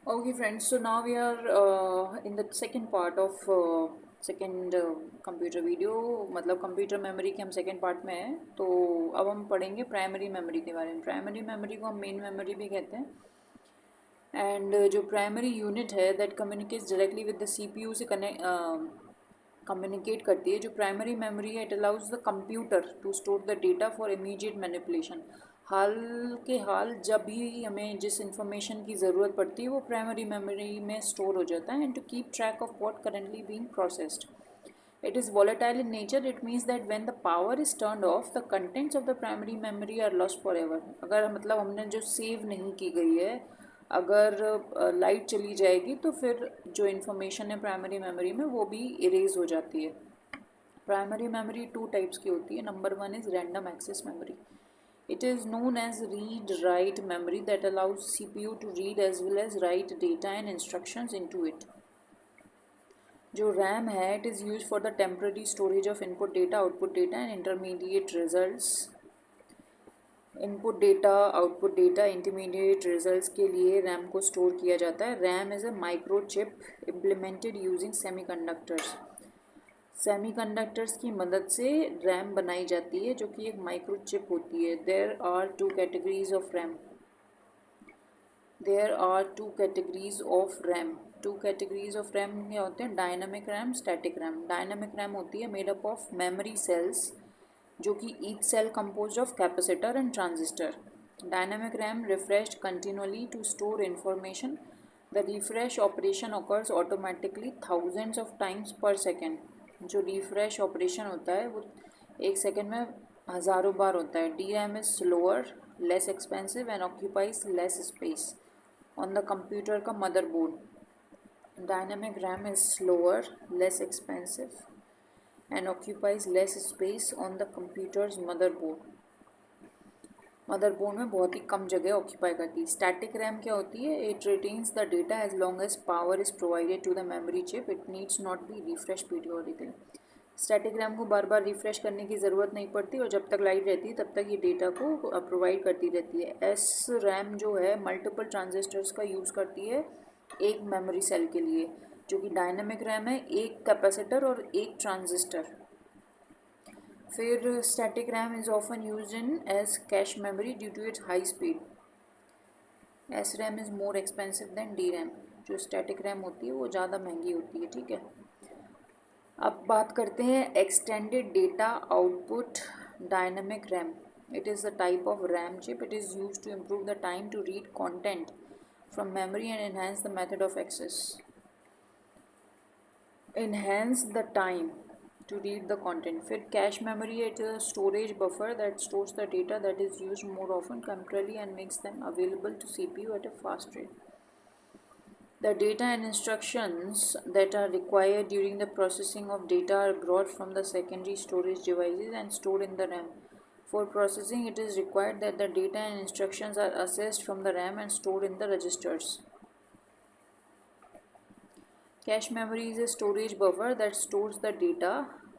Okay, friends. So now we are in the second part of second computer video मतलब computer memory के हम second part में हैं। तो अब हम पढ़ेंगे प्राइमरी मेमोरी के बारे में। प्राइमरी मेमोरी को हम मेन मेमोरी भी कहते हैं। एंड जो प्राइमरी यूनिट है that communicates directly with the CPU से कम्युनिकेट करती है। जो प्राइमरी मेमोरी है it allows the computer to store the data for immediate manipulation. हाल के हाल जब भी हमें जिस इंफॉर्मेशन की ज़रूरत पड़ती है वो प्राइमरी मेमोरी में स्टोर हो जाता है and to keep track of what currently being processed. It is volatile in nature. It means that when the power is turned off, the contents of the primary memory are lost forever. अगर मतलब हमने जो save नहीं की गई है, अगर light चली जाएगी तो फिर जो इन्फॉर्मेशन है प्राइमरी मेमोरी में वो भी इरेज हो जाती है। प्राइमरी मेमोरी टू टाइप्स की होती है। Number one is random access memory. It is known as read-write memory that allows CPU to read as well as write data and instructions into it. जो RAM है it is use for the temporary storage of input data, output data and intermediate results. Input data, output data, intermediate results के लिए RAM को store किया जाता है। RAM is a microchip implemented using semiconductors. Semiconductors की मदद से RAM बनाई जाती है जो कि एक माइक्रोचिप होती है। There are two categories of RAM. There are two categories of RAM. Two categories of RAM क्या होते हैं? Dynamic RAM, static RAM. Dynamic RAM होती है made up of memory cells जो कि each cell compose of capacitor and transistor. Dynamic RAM refreshed continually to store information. The refresh operation occurs automatically thousands of times per second. जो refresh operation होता है वो एक second में हज़ारों बार होता है. D RAM is slower, less expensive and occupies less space on the computer का motherboard. Dynamic RAM is slower, less expensive and occupies less space on the computer's motherboard. Motherboard में बहुत ही कम जगह ऑक्यूपाई करती है. स्टैटिक रैम क्या होती है? It retains the data as long as power is provided to the memory chip. It needs not be refresh periodically. Static RAM को बार बार रिफ्रेश करने की ज़रूरत नहीं पड़ती और जब तक लाइट रहती है तब तक ये डेटा को प्रोवाइड करती रहती है. एस रैम जो है मल्टीपल ट्रांजिस्टर्स का यूज़ करती है एक मेमोरी सेल के लिए. जो कि डायनामिक रैम है एक कैपेसिटर और एक ट्रांजिस्टर. फिर static RAM is often use in as cache memory due to its high speed. S RAM is more expensive than D RAM. जो स्टैटिक रैम होती है वो ज़्यादा महंगी होती है. ठीक है, अब बात करते हैं extended data output dynamic RAM. It is the type of RAM chip. It is use to improve the time to read content from memory and enhance the method of access. enhance the time to read the content. फिर cache memory है, it is a storage buffer that stores the data that is used more often temporarily and makes them available to CPU at a fast rate. The data and instructions that are required during the processing of data are brought from the secondary storage devices and stored in the RAM. For processing, it is required that the data and instructions are accessed from the RAM and stored in the registers. Cache memory is a storage buffer that stores the data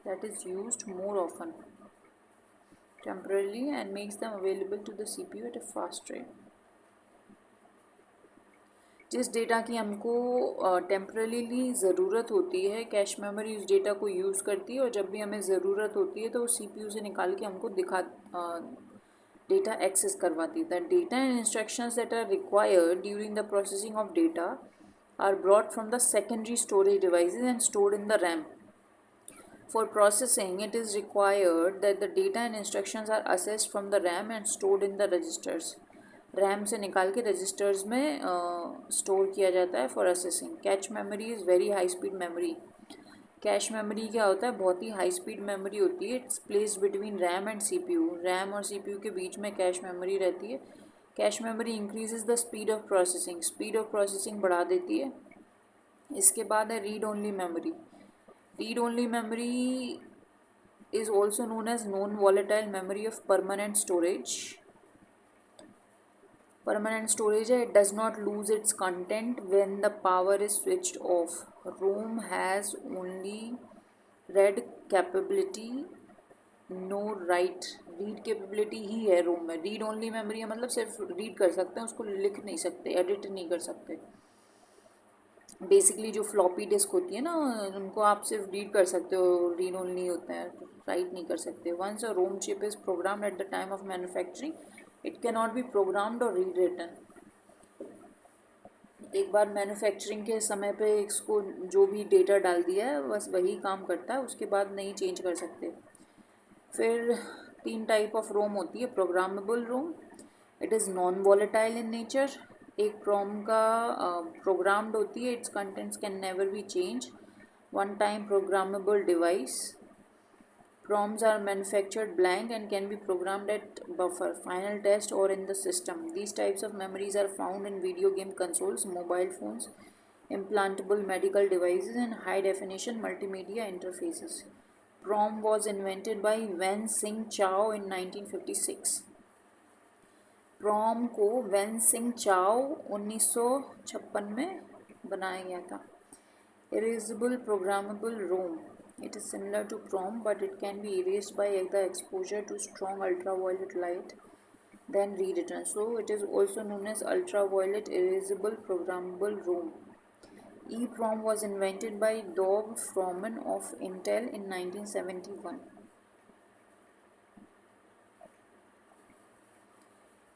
that is used more often temporarily and makes them available to the CPU at a fast rate. जिस data की हमको temporarily ज़रूरत होती है cache memory उस data को use करती है और जब भी हमें ज़रूरत होती है तो वो CPU से निकाल के हमको डेटा एक्सेस करवाती है. The data and instructions that are required during the processing of data are brought from the secondary storage devices and stored in the RAM. For processing, it is required that the data and instructions are accessed from the RAM and stored in the registers. RAM से निकाल के registers में store किया जाता है for accessing. Cache memory is very high speed memory. Cache memory क्या होता है? बहुत ही हाई स्पीड मेमोरी होती है. It's placed between RAM and CPU. RAM और CPU के बीच में कैश मेमोरी रहती है. Cache memory increases the speed of processing. Speed of processing बढ़ा देती है. इसके बाद है read only memory. Read only memory is also known as non volatile memory of permanent storage. Permanent storage है. It does not lose its content when the power is switched off. ROM has only red capability, no write. Read capability ही है ROM में. Read only memory है मतलब सिर्फ read कर सकते हैं, उसको लिख नहीं सकते, एडिट नहीं कर सकते. बेसिकली जो फ्लॉपी डिस्क होती है ना, उनको आप सिर्फ रीड कर सकते हो, रीड ओनली होता है, राइट नहीं कर सकते. Once a ROM chip is programmed at the time of manufacturing, it can not be programmed or read written. एक बार मैन्युफैक्चरिंग के समय पे इसको जो भी डेटा डाल दिया है बस वही काम करता है, उसके बाद नहीं चेंज कर सकते. फिर 3 टाइप ऑफ रोम होती है. Programmable Rome, it is non volatile in nature. एक प्रोम का प्रोग्राम्ड होती है, it's contents can never be change. One time programmable device. Proms are manufactured blank and can be programmed at buffer, final test, or in the system. These types of memories are found in video game consoles, mobile phones, implantable medical devices, and high definition multimedia interfaces. PROM was invented by Wen Sing Chao in 1956. PROM को when Singh चाओ 1956 में बनाया गया था. Erasable programmable ROM. It is similar to PROM, but it can be erased by the exposure to strong ultraviolet light, then rewritten. So it is also known as ultraviolet erasable programmable ROM. EEPROM was invented by Dov Froman of Intel in 1971.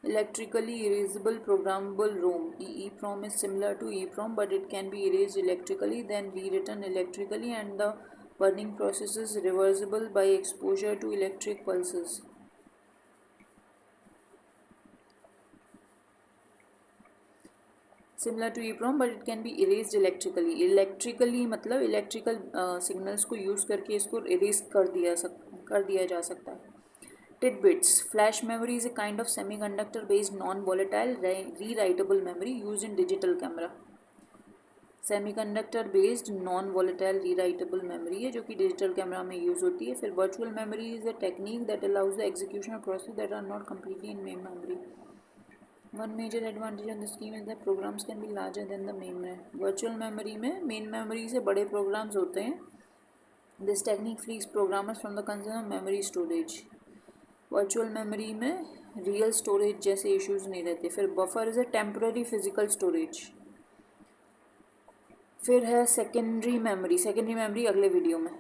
Electrically erasable programmable ROM. EEPROM is similar to EEPROM, but it can be erased electrically, then rewritten electrically, and the burning process is reversible by exposure to electric pulses. Similar to EEPROM, but it can be erased electrically. Electrically मतलब electrical signals को use करके इसको erase कर दिया जा सकता है. Tidbits. Flash memory is a kind of semiconductor based non-volatile rewritable memory used in digital camera. Semiconductor based non volatile rewritable memory है जो कि डिजिटल कैमरा में यूज़ होती है. फिर virtual memory is a technique that allows the execution of process that are not completely in main memory. One major advantage of the scheme is that programs can be larger than the main. Virtual memory में main memory से बड़े programs होते हैं. This technique frees programmers from the concern of memory storage. Virtual memory में real storage जैसे issues नहीं रहते. फिर buffer is a temporary physical storage. फिर है सेकेंडरी मेमोरी. सेकेंडरी मेमोरी अगले वीडियो में.